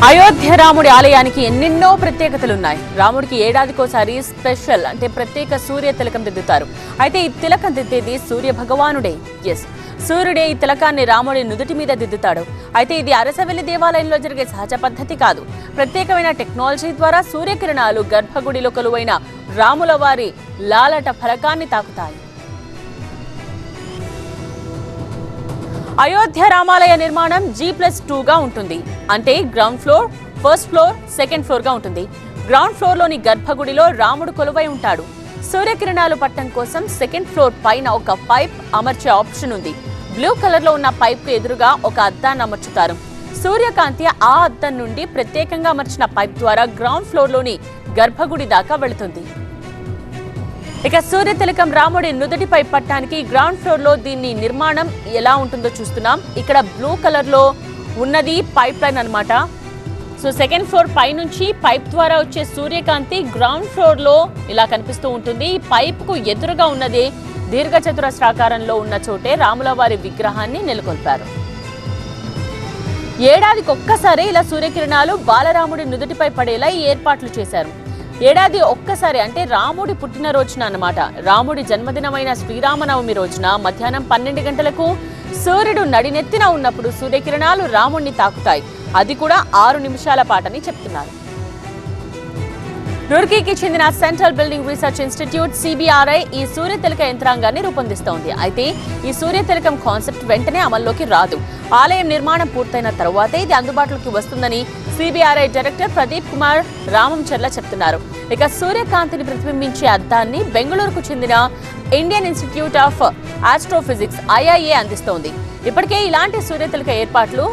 అయోధ్య రాముడి ఆలయానికి ఎన్నెన్నో ప్రత్యేకతలున్నాయి. రాముడికి ఏడాదికోసారి స్పెషల్ అంటే ప్రత్యేక సూర్య తిలకం దిద్దుతారు. అయితే ఈ తిలకం దిద్దేది సూర్య భగవానుడే. సూర్యుడే ఈ తిలకాన్ని రాముడి నుదుటి మీద దిద్దుతాడు. అయితే ఇది అరసవెల్లి దేవాలయంలో జరిగే సహజ పద్ధతి కాదు. ప్రత్యేకమైన టెక్నాలజీ ద్వారా సూర్యకిరణాలు గర్భగుడిలో కొలువైన రాముల వారి లాలట ఫలకాన్ని తాకుతాయి. అయోధ్య రామాలయ నిర్మాణం G+2గా ఉంటుంది. అంటే ground floor, first floor, second floor గా ఉంటుంది. గ్రౌండ్ ఫ్లోర్ లోని గర్భగుడిలో రాముడు కొలువై ఉంటాడు. సూర్యకిరణాలు పట్టడం కోసం సెకండ్ ఫ్లోర్ పైన ఒక పైప్ అమర్చే ఆప్షన్ ఉంది. బ్లూ కలర్ లో ఉన్న పైప్ కు ఎదురుగా ఒక అద్దాన్ని అమర్చుతారు. సూర్యకాంతి ఆ అద్దం నుండి ప్రత్యేకంగా అమర్చిన పైప్ ద్వారా గ్రౌండ్ ఫ్లోర్ లోని గర్భగుడి దాకా వెళుతుంది. ఇక సూర్య తిలకం రాముడి నుదుటిపై పట్టడానికి గ్రౌండ్ ఫ్లోర్ లో దీని నిర్మాణం ఎలా ఉంటుందో చూస్తున్నాం. ఇక్కడ బ్లూ కలర్ లో ఉన్నది పైప్ లైన్ అన్నమాట. సో సెకండ్ ఫ్లోర్ పై నుంచి పైప్ ద్వారా వచ్చే సూర్యకాంతి గ్రౌండ్ ఫ్లోర్ లో ఇలా కనిపిస్తూ ఉంటుంది. ఈ పైప్ కు ఎదురుగా ఉన్నది దీర్ఘచతురస్రాకారంలో ఉన్న చోటే రాముల వారి విగ్రహాన్ని నెలకొల్పారు. ఏడాదికి ఒక్కసారి ఇలా సూర్యకిరణాలు బాలరాముడి నుదుటిపై పడేలా ఈ ఏర్పాట్లు చేశారు. ఏడాది ఒక్కసారి అంటే రాముడి పుట్టినరోజున అన్నమాట. రాముడి జన్మదినమైన శ్రీరామనవమి రోజున మధ్యాహ్నం 12 గంటలకు సూర్యుడు నడినెత్తిన ఉన్నప్పుడు సూర్యకిరణాలు రాముడిని తాకుతాయి. అది కూడా 6 నిమిషాల పాటని చెప్తున్నారు. రూర్కీకి చెందిన central building research institute CBRI ఈ సూర్య తిలక యంత్రాంగాన్ని రూపొందిస్తోంది. అయితే ఈ సూర్య తిలకం కాన్సెప్ట్ వెంటనే అమల్లోకి రాదు. ఆలయం నిర్మాణం పూర్తయిన తర్వాతే ఇది అందుబాటులోకి వస్తుందని CBRI డైరెక్టర్ ప్రదీప్ కుమార్ రామంచర్ల చెప్తున్నారు. ఇక సూర్యకాంతిని ప్రతిబింబించే అద్దాన్ని బెంగళూరుకు చెందిన Indian institute of astrophysics IIA అందిస్తోంది. ఇప్పటికే ఇలాంటి సూర్య తిలక ఏర్పాట్లు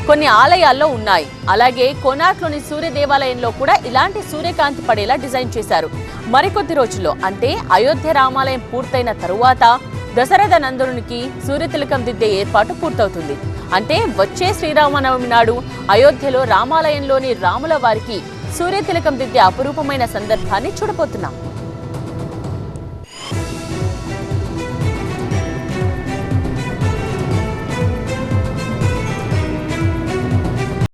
కొన్ని ఆలయాల్లో ఉన్నాయి. అలాగే కోనార్క్లోని సూర్య దేవాలయంలో కూడా ఇలాంటి సూర్యకాంతి పడేలా డిజైన్ చేశారు. మరికొద్ది రోజుల్లో అంటే అయోధ్య రామాలయం పూర్తయిన తరువాత దశరథ నందనునికి సూర్య తిలకం దిద్దే ఏర్పాటు పూర్తవుతుంది. అంటే వచ్చే శ్రీరామనవమి నాడు అయోధ్యలో రామాలయంలోని రాముల వారికి సూర్య తిలకం దిద్దే అపురూపమైన సందర్భాన్ని చూడబోతున్నాం.